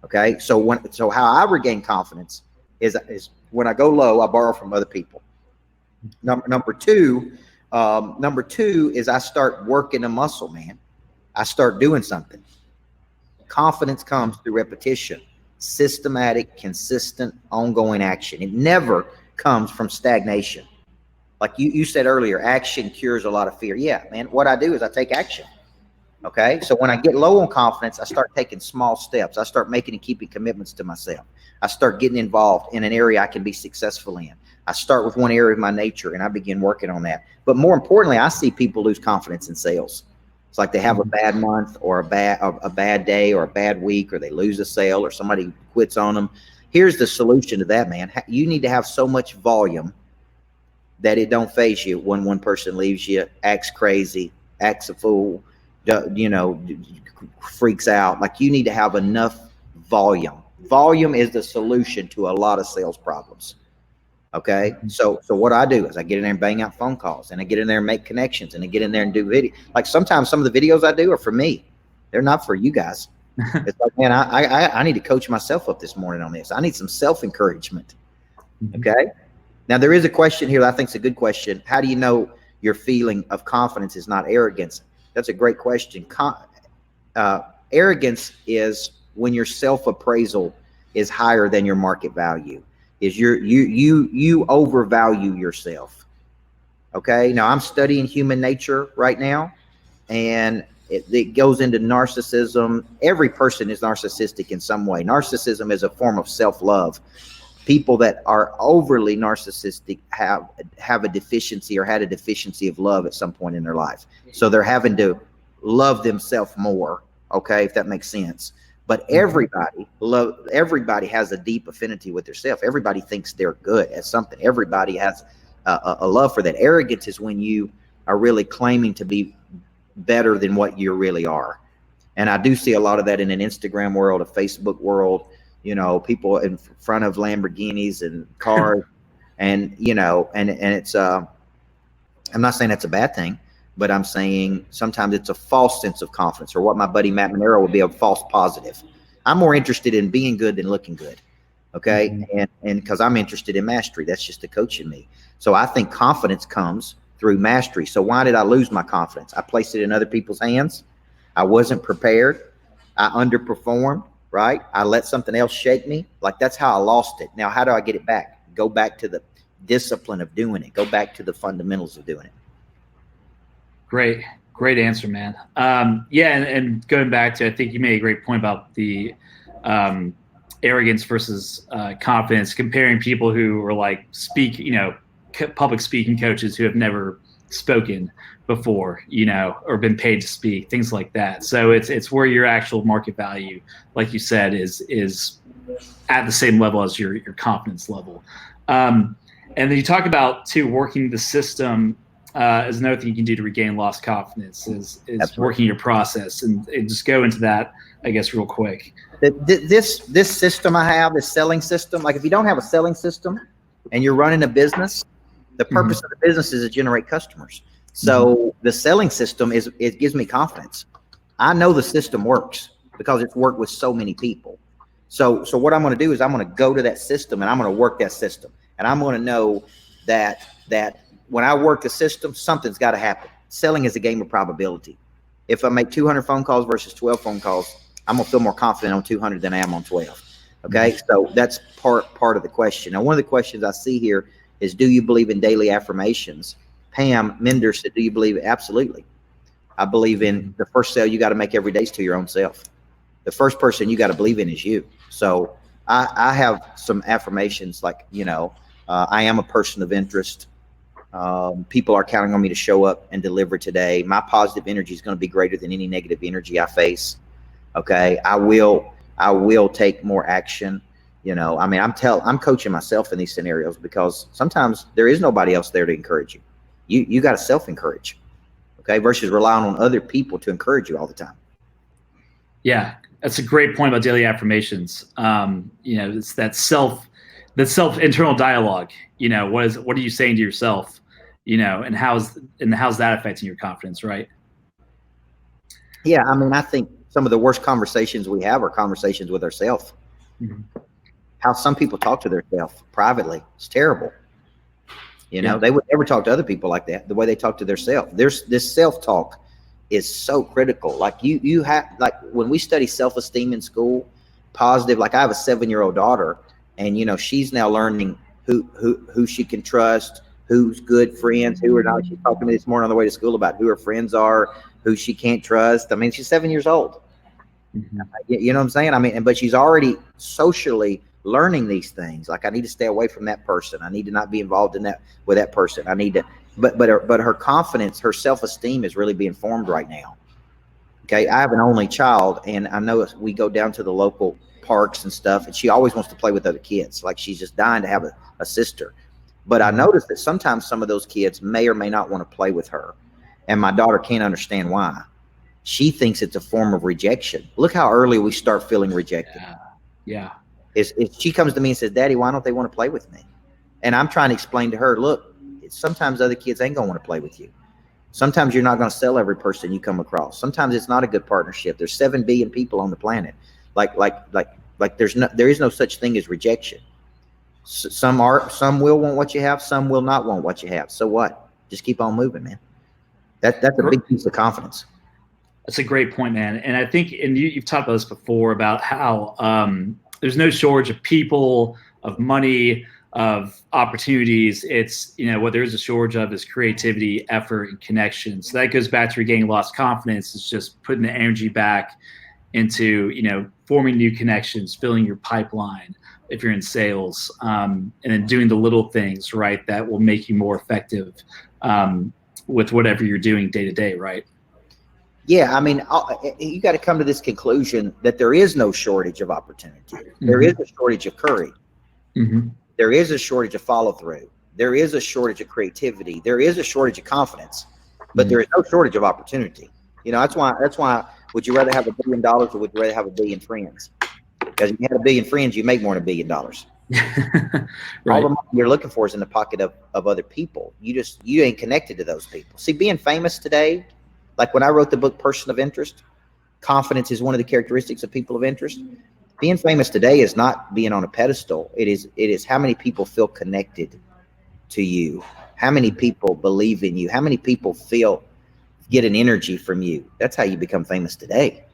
Okay. So how I regain confidence is when I go low, I borrow from other people. Number two is I start working a muscle, man. I start doing something. Confidence comes through repetition, systematic, consistent, ongoing action. It never comes from stagnation. Like you said earlier, action cures a lot of fear. Yeah, man. What I do is I take action. Okay. So when I get low on confidence, I start taking small steps. I start making and keeping commitments to myself. I start getting involved in an area I can be successful in. I start with one area of my nature and I begin working on that. But more importantly, I see people lose confidence in sales. It's like they have a bad month, or a bad day, or a bad week, or they lose a sale, or somebody quits on them. Here's the solution to that, man. You need to have so much volume that it don't phase you when one person leaves you, acts crazy, acts a fool, freaks out. Like, you need to have enough volume. Volume is the solution to a lot of sales problems. Okay. So what I do is I get in there and bang out phone calls, and I get in there and make connections, and I get in there and do video. Like, sometimes some of the videos I do are for me. They're not for you guys. It's like, man, I need to coach myself up this morning on this. I need some self-encouragement. Okay. Now, there is a question here that I think is a good question. How do you know your feeling of confidence is not arrogance? That's a great question. Arrogance is when your self-appraisal is higher than your market value. Is you overvalue yourself. Okay. Now, I'm studying human nature right now, and it goes into narcissism. Every person is narcissistic in some way. Narcissism is a form of self-love. People that are overly narcissistic have a deficiency, or had a deficiency of love at some point in their life. So they're having to love themselves more. Okay. If that makes sense. But everybody has a deep affinity with themselves. Everybody thinks they're good at something. Everybody has a love for that. Arrogance is when you are really claiming to be better than what you really are. And I do see a lot of that in an Instagram world, a Facebook world. People in front of Lamborghinis and cars, and it's, I'm not saying that's a bad thing, but I'm saying sometimes it's a false sense of confidence, or what my buddy Matt Monero would be, a false positive. I'm more interested in being good than looking good. Okay. And because I'm interested in mastery, that's just the coach in me. So I think confidence comes through mastery. So why did I lose my confidence? I placed it in other people's hands. I wasn't prepared. I underperformed. Right? I let something else shake me. Like, that's how I lost it. Now, how do I get it back? Go back to the discipline of doing it. Go back to the fundamentals of doing it. Great answer, man. And going back to, I think you made a great point about the arrogance versus confidence, comparing people who are like public speaking coaches who have never spoken before, or been paid to speak, things like that. So it's where your actual market value, like you said, is at the same level as your confidence level. And then you talk about too, working the system is another thing you can do to regain lost confidence, is working your process, and just go into that, I guess, real quick. This system I have, this selling system, like, if you don't have a selling system and you're running a business, the purpose of the business is to generate customers. So the selling system it gives me confidence. I know the system works because it's worked with so many people. So what I'm going to do is I'm going to go to that system, and I'm going to work that system, and I'm going to know that when I work the system, something's got to happen. Selling is a game of probability. If I make 200 phone calls versus 12 phone calls, I'm going to feel more confident on 200 than I am on 12. Okay. So that's part of the question. Now, one of the questions I see here is, do you believe in daily affirmations? Pam Mender said, do you believe it? Absolutely. I believe in the first sale you got to make every day is to your own self. The first person you got to believe in is you. So I have some affirmations, like, I am a person of interest. People are counting on me to show up and deliver today. My positive energy is going to be greater than any negative energy I face. Okay. I will take more action. You know, I mean, I'm coaching myself in these scenarios because sometimes there is nobody else there to encourage you. You got to self-encourage. Okay. Versus relying on other people to encourage you all the time. Yeah. That's a great point about daily affirmations. You know, it's that self internal dialogue. You know, what are you saying to yourself? You know, and how's that affecting your confidence, right? Yeah, I mean, I think some of the worst conversations we have are conversations with ourselves. Mm-hmm. How some people talk to themselves privately, it's terrible. You know, they would never talk to other people like that. The way they talk to themselves. There's this self-talk is so critical. Like you have, like when we study self-esteem in school, positive, like I have a 7-year-old daughter, and you know, she's now learning who she can trust, who's good friends, who are not. She's talking to me this morning on the way to school about who her friends are, who she can't trust. I mean, she's 7 years old. Mm-hmm. You know what I'm saying? I mean, but she's already socially learning these things. Like, I need to stay away from that person. I need to not be involved in that with that person. I need to, but her confidence, her self-esteem is really being formed right now. Okay. I have an only child, and I know we go down to the local parks and stuff, and she always wants to play with other kids. Like, she's just dying to have a sister. But I noticed that sometimes some of those kids may or may not want to play with her. And my daughter can't understand why. She thinks it's a form of rejection. Look how early we start feeling rejected. Yeah. She comes to me and says, Daddy, why don't they want to play with me? And I'm trying to explain to her, look, sometimes other kids ain't going to want to play with you. Sometimes you're not going to sell every person you come across. Sometimes it's not a good partnership. There's 7 billion people on the planet. Like there is no such thing as rejection. Some will want what you have. Some will not want what you have. So what? Just keep on moving, man. That's a big piece of confidence. That's a great point, man. And I think, and you've talked about this before, about how there's no shortage of people, of money, of opportunities. It's, you know, what there is a shortage of is creativity, effort, and connection. So that goes back to regaining lost confidence. It's just putting the energy back into, you know, forming new connections, filling your pipeline if you're in sales, and then doing the little things, right, that will make you more effective with whatever you're doing day to day, right? Yeah, I mean, you got to come to this conclusion that there is no shortage of opportunity. Mm-hmm. There is a shortage of courage. Mm-hmm. There is a shortage of follow through. There is a shortage of creativity. There is a shortage of confidence, but there is no shortage of opportunity. You know, that's why. Would you rather have $1 billion, or would you rather have 1 billion friends? Because if you had 1 billion friends, you make more than $1 billion. Right. All the money you're looking for is in the pocket of other people. You ain't connected to those people. See, being famous today, like when I wrote the book Person of Interest, confidence is one of the characteristics of people of interest. Being famous today is not being on a pedestal. It is how many people feel connected to you, how many people believe in you, how many people get an energy from you. That's how you become famous today.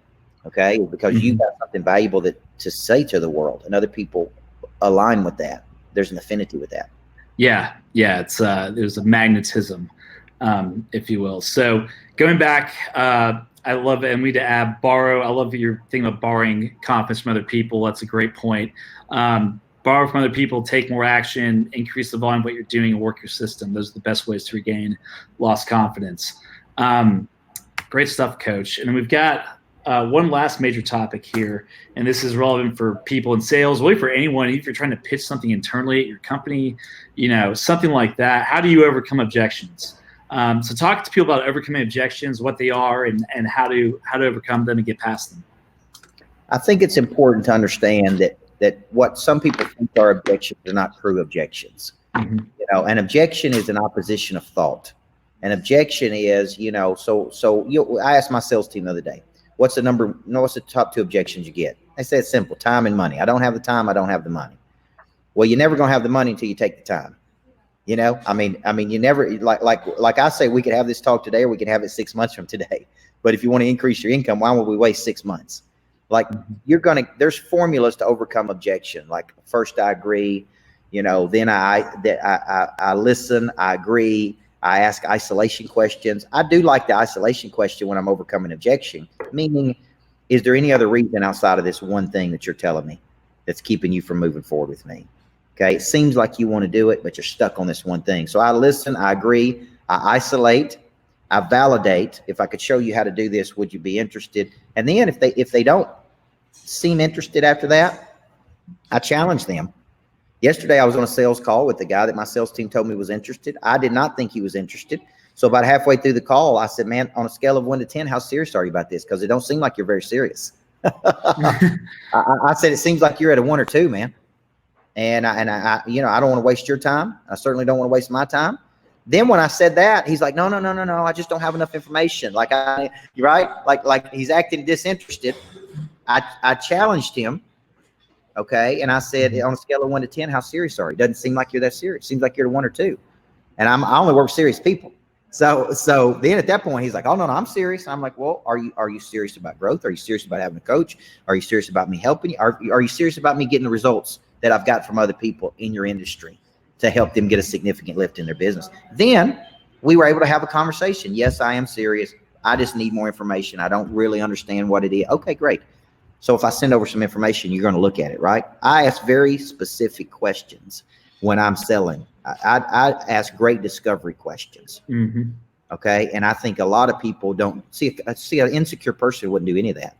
Okay, because you got something valuable to say to the world, and other people align with that. There's an affinity with that. Yeah. It's there's a magnetism, if you will. So going back, I love it. And we to add borrow. I love your thing about borrowing confidence from other people. That's a great point. Borrow from other people, take more action, increase the volume of what you're doing, and work your system. Those are the best ways to regain lost confidence. Great stuff, Coach. And then we've got one last major topic here, and this is relevant for people in sales, really for anyone. If you're trying to pitch something internally at your company, you know, something like that, how do you overcome objections? So talk to people about overcoming objections, what they are, and how to overcome them and get past them. I think it's important to understand that what some people think are objections are not true objections. Mm-hmm. You know, an objection is an opposition of thought. An objection is, you know, I asked my sales team the other day, what's the top 2 objections you get? I said, it's simple, time and money. I don't have the time. I don't have the money. Well, you're never going to have the money until you take the time. You know, I mean, you never, like I say, we could have this talk today, or we could have it 6 months from today. But if you want to increase your income, why would we waste 6 months? Like, there's formulas to overcome objection. Like, first I agree, you know, then I listen, I agree. I ask isolation questions. I do like the isolation question when I'm overcoming objection, meaning, is there any other reason outside of this one thing that you're telling me that's keeping you from moving forward with me? Okay. It seems like you want to do it, but you're stuck on this one thing. So I listen, I agree, I isolate, I validate. If I could show you how to do this, would you be interested? And then if they don't seem interested after that, I challenge them. Yesterday, I was on a sales call with the guy that my sales team told me was interested. I did not think he was interested. So about halfway through the call, I said, man, on a scale of 1 to 10, how serious are you about this? Because it don't seem like you're very serious. I said, it seems like you're at a 1 or 2, man. And I you know, I don't want to waste your time. I certainly don't want to waste my time. Then when I said that, he's like, no, I just don't have enough information. Like you're right. Like he's acting disinterested. I challenged him. Okay. And I said, on a scale of 1 to 10, how serious are you? Doesn't seem like you're that serious. Seems like you're at a 1 or 2. And I only work with serious people. So then at that point, he's like, oh, no, I'm serious. I'm like, well, are you serious about growth? Are you serious about having a coach? Are you serious about me helping you? Are you serious about me getting the results that I've got from other people in your industry to help them get a significant lift in their business? Then we were able to have a conversation. Yes, I am serious. I just need more information. I don't really understand what it is. Okay, great. So if I send over some information, you're going to look at it, right? I ask very specific questions when I'm selling. I ask great discovery questions. Mm-hmm. Okay. And I think a lot of people don't see an insecure person wouldn't do any of that.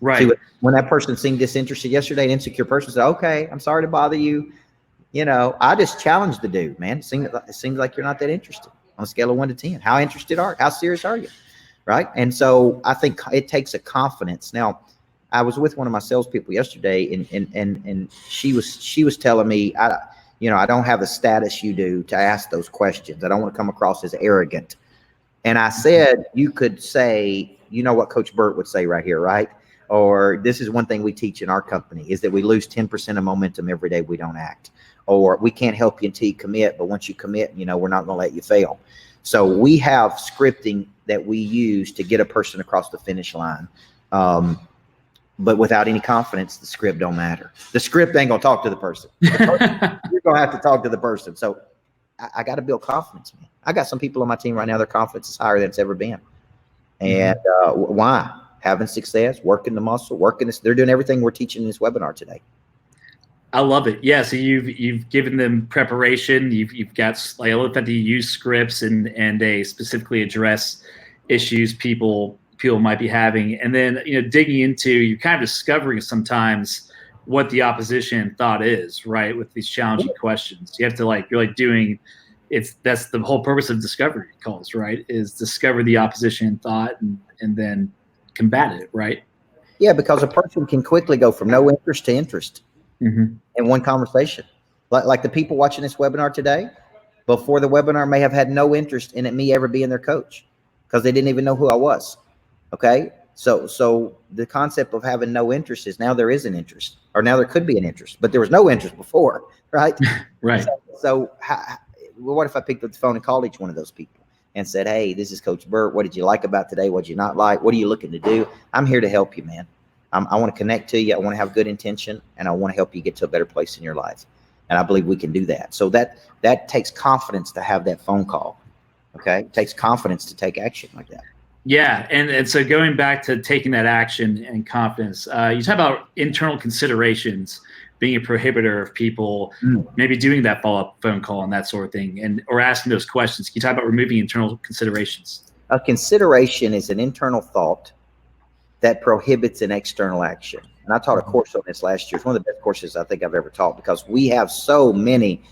Right. See, when that person seemed disinterested yesterday, an insecure person said, okay, I'm sorry to bother you. You know, I just challenged the dude, man. It seems like you're not that interested on a scale of 1 to 10. How interested are you? How serious are you? Right. And so I think it takes a confidence. Now, I was with one of my salespeople yesterday and she was telling me, I don't have the status you do to ask those questions. I don't want to come across as arrogant. And I said, you could say, you know what Coach Burt would say right here, right? Or this is one thing we teach in our company is that we lose 10% of momentum every day we don't act. Or we can't help you until you commit, but once you commit, we're not going to let you fail. So we have scripting that we use to get a person across the finish line. But without any confidence, the script don't matter. The script ain't going to talk to the person. You're going to have to talk to the person. So I got to build confidence, man. I got some people on my team right now, their confidence is higher than it's ever been. And why? Having success, working the muscle, working this. They're doing everything we're teaching in this webinar today. I love it. Yeah. So you've given them preparation. You've got, like, I love that you use scripts and they specifically address issues people might be having, and then digging into, you're kind of discovering sometimes what the opposition thought is, right, with these challenging questions. You have to you're doing that's the whole purpose of discovery calls, right, is discover the opposition thought and then combat it, right? Yeah, because a person can quickly go from no interest to interest in one conversation. Like the people watching this webinar today, before the webinar may have had no interest in me ever being their coach because they didn't even know who I was. Okay. So the concept of having no interest is now there is an interest, or now there could be an interest, but there was no interest before. Right. Right. So what if I picked up the phone and called each one of those people and said, hey, this is Coach Burt. What did you like about today? What did you not like? What are you looking to do? I'm here to help you, man. I want to connect to you. I want to have good intention, and I want to help you get to a better place in your life. And I believe we can do that. So that takes confidence to have that phone call. Okay. It takes confidence to take action like that. Yeah, and so going back to taking that action and confidence, you talk about internal considerations being a prohibitor of people maybe doing that follow-up phone call and that sort of thing, or asking those questions. Can you talk about removing internal considerations? A consideration is an internal thought that prohibits an external action. And I taught a course on this last year. It's one of the best courses I think I've ever taught, because we have so many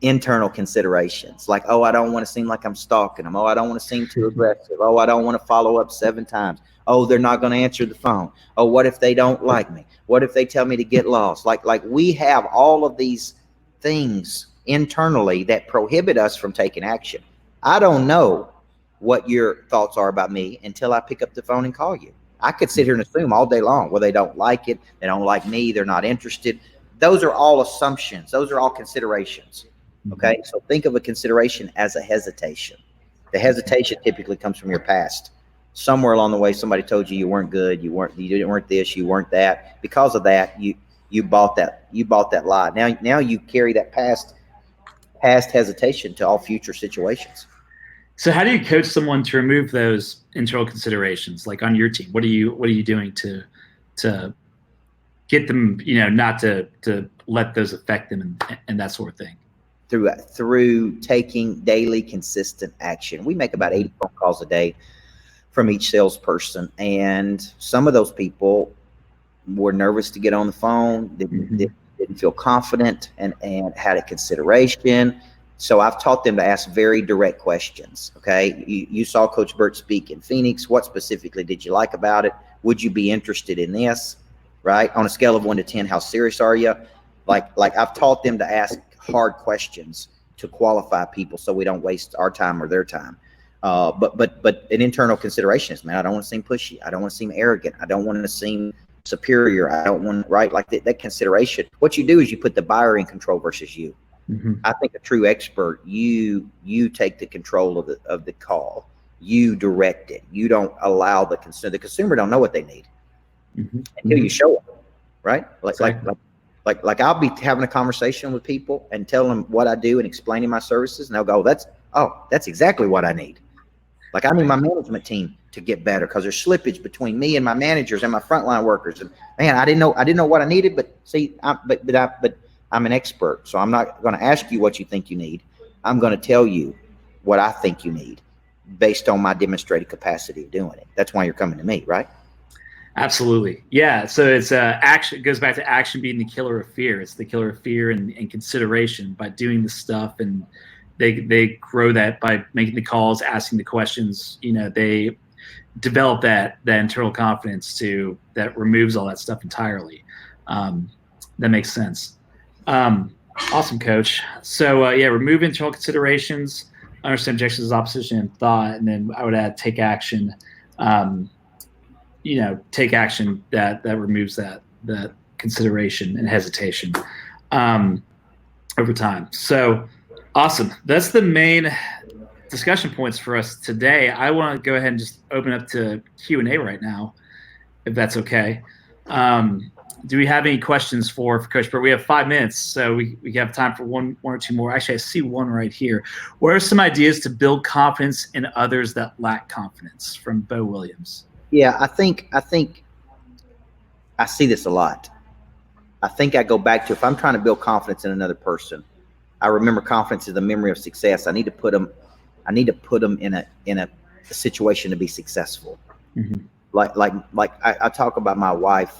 internal considerations, like, oh, I don't want to seem like I'm stalking them. Oh, I don't want to seem too aggressive. Oh, I don't want to follow up 7 times. Oh, they're not going to answer the phone. Oh, what if they don't like me? What if they tell me to get lost? Like we have all of these things internally that prohibit us from taking action. I don't know what your thoughts are about me until I pick up the phone and call you. I could sit here and assume all day long, well, they don't like it. They don't like me. They're not interested. Those are all assumptions. Those are all considerations. Okay, so think of a consideration as a hesitation. The hesitation typically comes from your past. Somewhere along the way, somebody told you weren't good, you weren't this, you weren't that. Because of that, you bought that lie. Now you carry that past hesitation to all future situations. So how do you coach someone to remove those internal considerations, like on your team? What are you doing to get them, not to let those affect them and that sort of thing. Through taking daily consistent action. We make about 80 phone calls a day from each salesperson, and some of those people were nervous to get on the phone, didn't feel confident, and had a consideration. So I've taught them to ask very direct questions. Okay, you saw Coach Burt speak in Phoenix. What specifically did you like about it? Would you be interested in this? Right, on a scale of 1 to 10, how serious are you? Like I've taught them to ask hard questions to qualify people, so we don't waste our time or their time. But an internal consideration is, man, I don't want to seem pushy. I don't want to seem arrogant. I don't want to seem superior. I don't want, right? Like that consideration. What you do is you put the buyer in control versus you. I think a true expert, you take the control of the call. You direct it. You don't allow the consumer. The consumer don't know what they need until you show them, right? Like I'll be having a conversation with people and telling them what I do and explaining my services, and they'll go, that's exactly what I need. Like, I need my management team to get better because there's slippage between me and my managers and my frontline workers. And man, I didn't know what I needed, but see, but I'm an expert, so I'm not going to ask you what you think you need. I'm going to tell you what I think you need based on my demonstrated capacity of doing it. That's why you're coming to me, right? Absolutely. Yeah. So it's action. It goes back to action being the killer of fear. It's the killer of fear and consideration by doing the stuff, and they grow that by making the calls, asking the questions. They develop that internal confidence that removes all that stuff entirely. That makes sense. Awesome, Coach. So remove internal considerations, understand objections as opposition and thought, and then I would add take action. Take action that removes that consideration and hesitation over time. So awesome. That's the main discussion points for us today. I want to go ahead and just open up to Q&A right now, if that's okay. Do we have any questions for Coach Burt? We have 5 minutes, so we have time for one or two more. Actually, I see one right here. What are some ideas to build confidence in others that lack confidence? From Bo Williams. Yeah, I think I see this a lot. I think I go back to, if I'm trying to build confidence in another person, I remember confidence is the memory of success. I need to put them in a situation to be successful. Like I talk about my wife.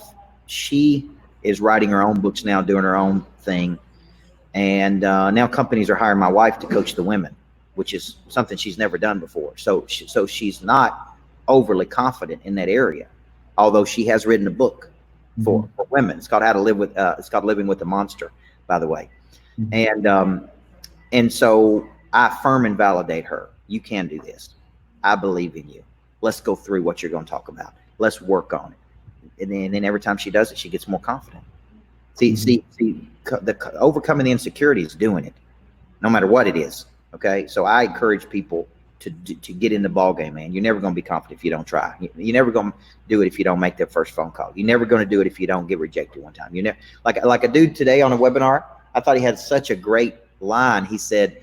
She is writing her own books now, doing her own thing, and now companies are hiring my wife to coach the women, which is something she's never done before. So she's not overly confident in that area, although she has written a book for women. It's called it's called Living with the Monster, by the way. And so I affirm and validate her. You can do this. I believe in you. Let's go through what you're going to talk about. Let's work on it. And then every time she does it, she gets more confident. See, overcoming the insecurity is doing it, no matter what it is. Okay, so I encourage people to get in the ball game, man. You're never going to be confident if you don't try. You're never going to do it if you don't make that first phone call. You're never going to do it if you don't get rejected one time. You know, like a dude today on a webinar, I thought he had such a great line. He said,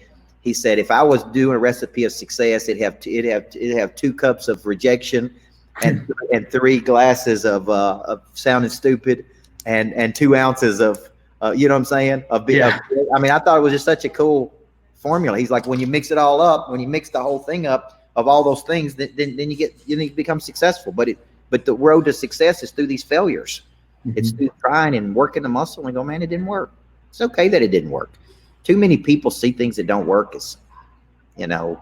if I was doing a recipe of success, it'd have 2 cups of rejection and 3 glasses of sounding stupid and 2 ounces of you know what I'm saying? I mean, I thought it was just such a cool formula. He's like, when you mix it all up, when you mix the whole thing up of all those things, then you become successful. But the road to success is through these failures. It's through trying and working the muscle and go, man, it didn't work. It's okay that it didn't work. Too many people see things that don't work as,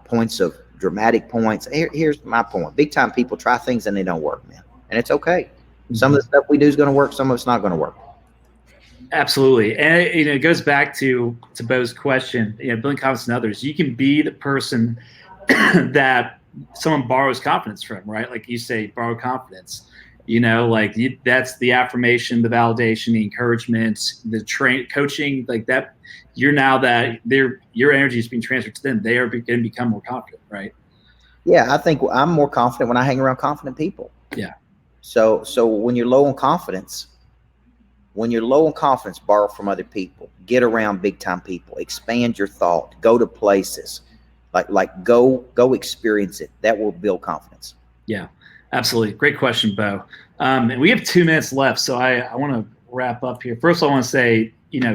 points of dramatic points. Here's my point. Big time people try things and they don't work, man. And it's okay. Some of the stuff we do is going to work. Some of it's not going to work. Absolutely. And it goes back to Bo's question, building confidence in others. You can be the person that someone borrows confidence from, right? Like you say, borrow confidence. That's the affirmation, the validation, the encouragement, the coaching, like that. You're now that your energy is being transferred to them. They are going to become more confident, right? Yeah, I think I'm more confident when I hang around confident people. Yeah. So when you're low on confidence, borrow from other people. Get around big time people. Expand your thought. Go to places. Like go experience it. That will build confidence. Yeah. Absolutely. Great question, Bo. And we have 2 minutes left, so I want to wrap up here. First, I want to say,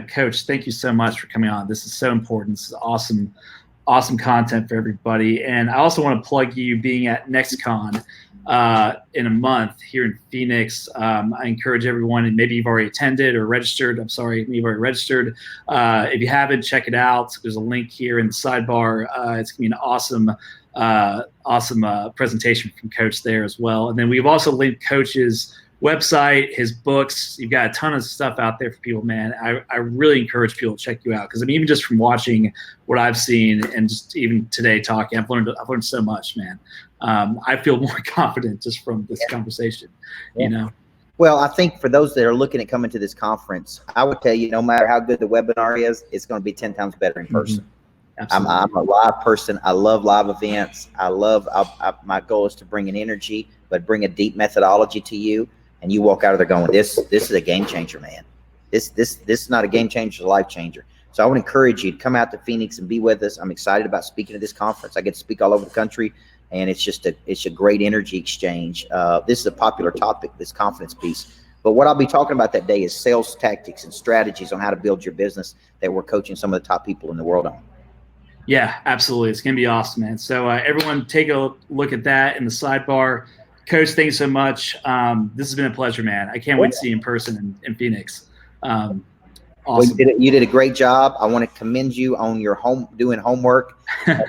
Coach, thank you so much for coming on. This is so important. This is awesome content for everybody. And I also want to plug you being at NextCon in a month here in Phoenix. I encourage everyone, and maybe you've already attended or registered. I'm sorry, you've already registered. If you haven't, check it out. There's a link here in the sidebar. It's going to be an awesome presentation from Coach there as well. And then we've also linked Coach's website, his books. You've got a ton of stuff out there for people, man. I really encourage people to check you out, because even just from watching what I've seen and just even today talking, I've learned so much, man. I feel more confident just from this conversation, Well, I think for those that are looking at coming to this conference, I would tell you, no matter how good the webinar is, it's going to be 10 times better in person. I'm a live person. I love live events. My goal is to bring an energy, but bring a deep methodology to you. And you walk out of there going, this is a game changer, man. This is not a game changer, it's a life changer. So I would encourage you to come out to Phoenix and be with us. I'm excited about speaking at this conference. I get to speak all over the country, and it's a great energy exchange. This is a popular topic, this confidence piece. But what I'll be talking about that day is sales tactics and strategies on how to build your business that we're coaching some of the top people in the world on. Yeah, absolutely. It's going to be awesome, man. So everyone take a look at that in the sidebar. Coach, thanks so much. This has been a pleasure, man. I can't wait to see you in person in Phoenix. Awesome. Well, you did a great job. I want to commend you on your doing homework,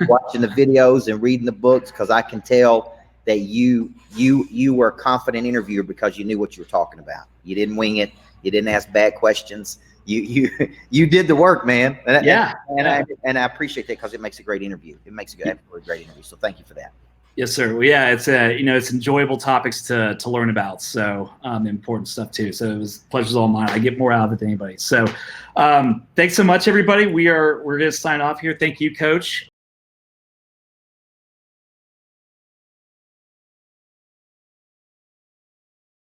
watching the videos and reading the books, because I can tell that you were a confident interviewer because you knew what you were talking about. You didn't wing it. You didn't ask bad questions. You did the work, man. And I appreciate that, because it makes a great interview. It makes a great interview. So thank you for that. Yes, sir. Well, yeah, it's it's enjoyable topics to learn about. So important stuff too. So it was pleasure's all mine. I get more out of it than anybody. So thanks so much, everybody. We're going to sign off here. Thank you, Coach.